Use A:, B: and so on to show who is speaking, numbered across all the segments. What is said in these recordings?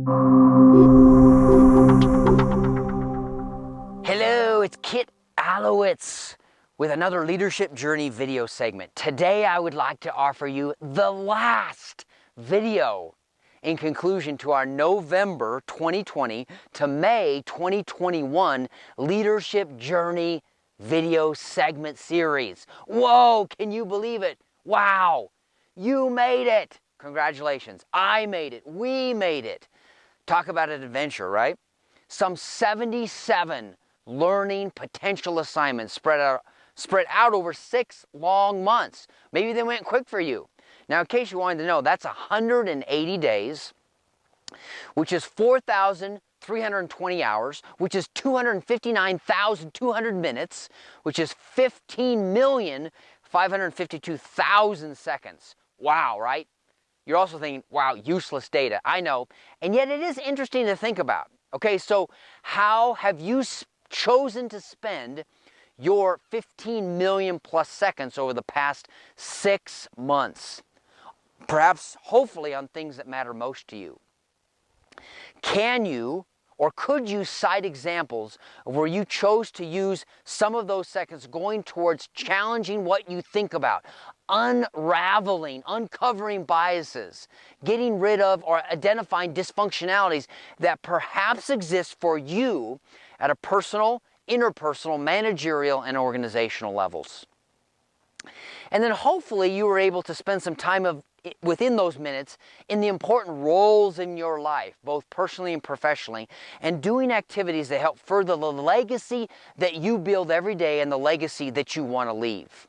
A: Hello, it's Kit Allowitz with another Leadership Journey video segment. Today I would like to offer you the last video in conclusion to our November 2020 to May 2021 Leadership Journey video segment series. Whoa, can you believe it? Wow, you made it. Congratulations. I made it. We made it. Talk about an adventure, right? Some 77 learning potential assignments spread out over 6 long months. Maybe they went quick for you. Now, in case you wanted to know, that's 180 days, which is 4,320 hours, which is 259,200 minutes, which is 15,552,000 seconds. Wow, right? You're also thinking, wow, useless data. I know. And yet it is interesting to think about. Okay, so how have you chosen to spend your 15 million plus seconds over the past 6 months? Perhaps, hopefully, on things that matter most to you. Can you or could you cite examples of where you chose to use some of those seconds going towards challenging what you think about, unraveling, uncovering biases, getting rid of or identifying dysfunctionalities that perhaps exist for you at a personal, interpersonal, managerial, and organizational levels? And then hopefully you were able to spend some time within those minutes in the important roles in your life, both personally and professionally, and doing activities that help further the legacy that you build every day and the legacy that you want to leave.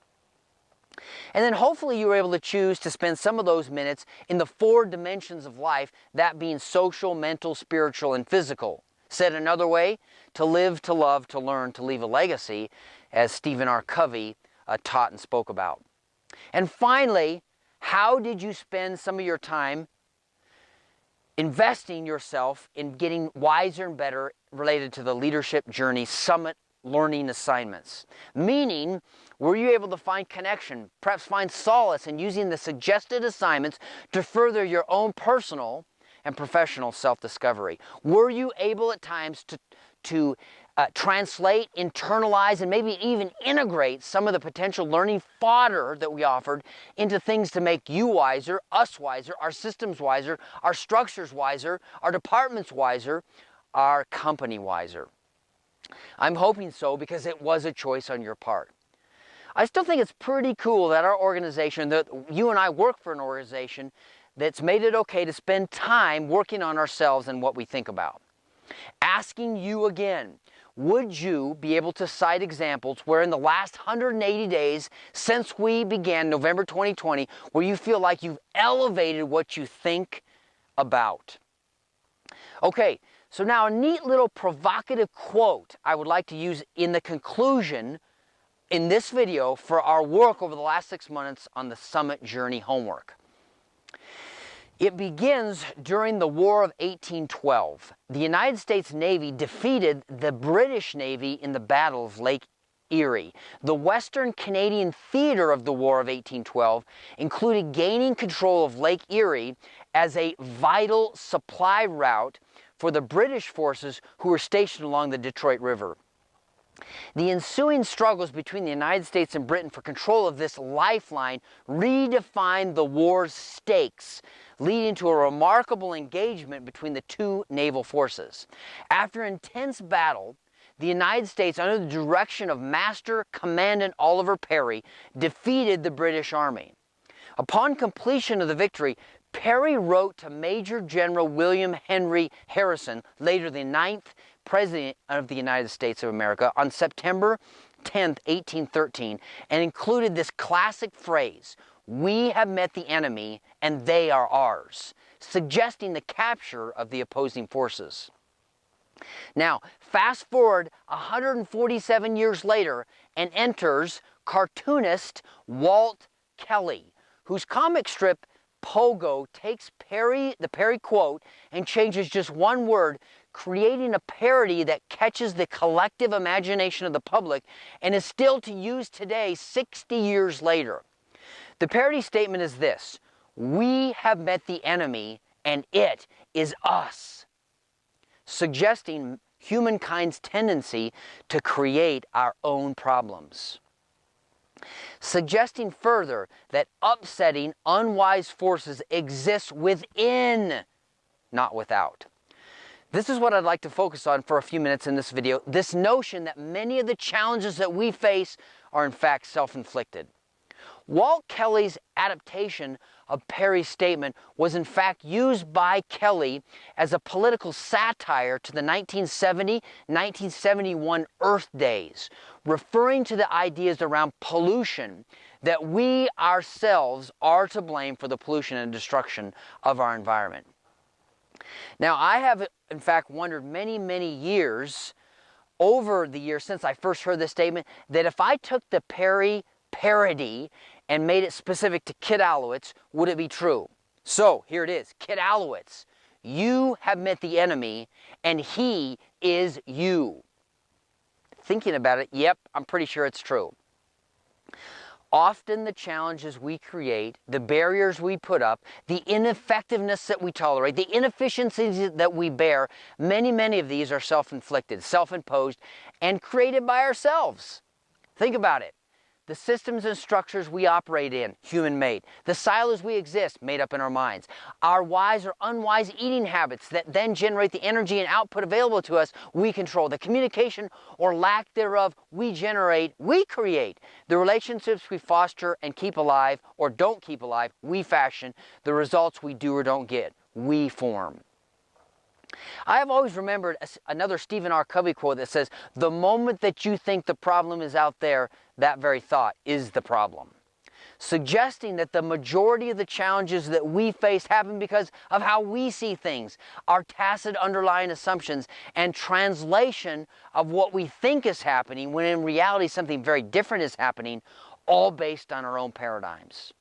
A: And then hopefully you were able to choose to spend some of those minutes in the 4 dimensions of life, that being social, mental, spiritual, and physical. Said another way, to live, to love, to learn, to leave a legacy, as Stephen R. Covey taught and spoke about. And finally, how did you spend some of your time investing yourself in getting wiser and better related to the Leadership Journey Summit learning assignments? Meaning, were you able to find connection, perhaps find solace in using the suggested assignments to further your own personal and professional self-discovery? Were you able at times to translate, internalize, and maybe even integrate some of the potential learning fodder that we offered into things to make you wiser, us wiser, our systems wiser, our structures wiser, our departments wiser, our company wiser? I'm hoping so, because it was a choice on your part. I still think it's pretty cool that our organization, that you and I work for an organization that's made it okay to spend time working on ourselves and what we think about. Asking you again, would you be able to cite examples where in the last 180 days since we began November 2020, where you feel like you've elevated what you think about? Okay, so now a neat little provocative quote I would like to use in the conclusion in this video for our work over the last 6 months on the Summit Journey homework. It begins during the War of 1812. The United States Navy defeated the British Navy in the Battle of Lake Erie. The Western Canadian theater of the War of 1812 included gaining control of Lake Erie as a vital supply route for the British forces who were stationed along the Detroit River. The ensuing struggles between the United States and Britain for control of this lifeline redefined the war's stakes, leading to a remarkable engagement between the 2 naval forces. After intense battle, the United States, under the direction of Master Commandant Oliver Perry, defeated the British Army. Upon completion of the victory, Perry wrote to Major General William Henry Harrison, later the 9th President of the United States of America, on September 10th, 1813, and included this classic phrase, "We have met the enemy and they are ours," suggesting the capture of the opposing forces. Now, fast forward 147 years later, and enters cartoonist Walt Kelly, whose comic strip Pogo takes the Perry quote and changes just one word, creating a parody that catches the collective imagination of the public and is still to use today 60 years later. The parody statement is this: "We have met the enemy and it is us." suggesting humankind's tendency to create our own problems. Suggesting further that upsetting, unwise forces exist within, not without. This is what I'd like to focus on for a few minutes in this video, this notion that many of the challenges that we face are in fact self-inflicted. Walt Kelly's adaptation of Perry's statement was in fact used by Kelly as a political satire to the 1970-1971 Earth Days, referring to the ideas around pollution, that we ourselves are to blame for the pollution and destruction of our environment. Now, I have in fact wondered many years, over the years since I first heard this statement, that if I took the Perry parody and made it specific to Kit Allowitz, would it be true? So, here it is. Kit Allowitz, you have met the enemy, and he is you. Thinking about it, yep, I'm pretty sure it's true. Often the challenges we create, the barriers we put up, the ineffectiveness that we tolerate, the inefficiencies that we bear, many of these are self-inflicted, self-imposed, and created by ourselves. Think about it. The systems and structures we operate in, human-made. The silos we exist, made up in our minds. Our wise or unwise eating habits that then generate the energy and output available to us, we control. The communication or lack thereof we generate, we create. The relationships we foster and keep alive or don't keep alive, we fashion. The results we do or don't get, we form. I have always remembered another Stephen R. Covey quote that says, "The moment that you think the problem is out there, that very thought is the problem." Suggesting that the majority of the challenges that we face happen because of how we see things, our tacit underlying assumptions, and translation of what we think is happening when in reality something very different is happening, all based on our own paradigms.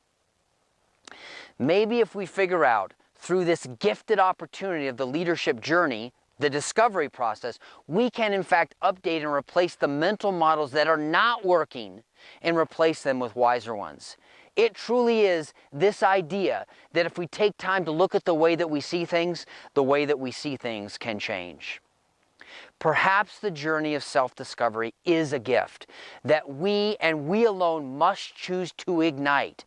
A: Maybe if we figure out through this gifted opportunity of the leadership journey, the discovery process, we can in fact update and replace the mental models that are not working and replace them with wiser ones. It truly is this idea that if we take time to look at the way that we see things, the way that we see things can change. Perhaps the journey of self-discovery is a gift that we and we alone must choose to ignite.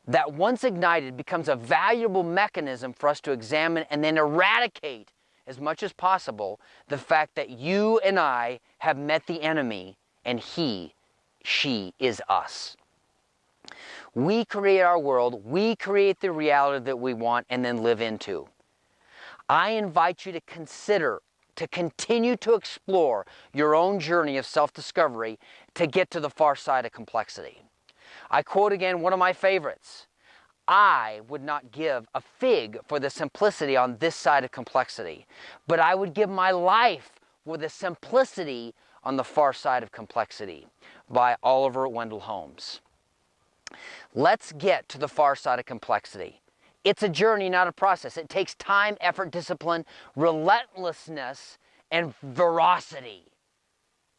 A: That once ignited becomes a valuable mechanism for us to examine and then eradicate as much as possible the fact that you and I have met the enemy and he, she is us. We create our world, we create the reality that we want and then live into. I invite you to consider, to continue to explore your own journey of self-discovery to get to the far side of complexity. I quote again one of my favorites. I would not give a fig for the simplicity on this side of complexity, but I would give my life for the simplicity on the far side of complexity, by Oliver Wendell Holmes. Let's get to the far side of complexity. It's a journey, not a process. It takes time, effort, discipline, relentlessness, and veracity.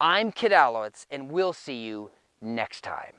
A: I'm Kit Allowitz, and we'll see you next time.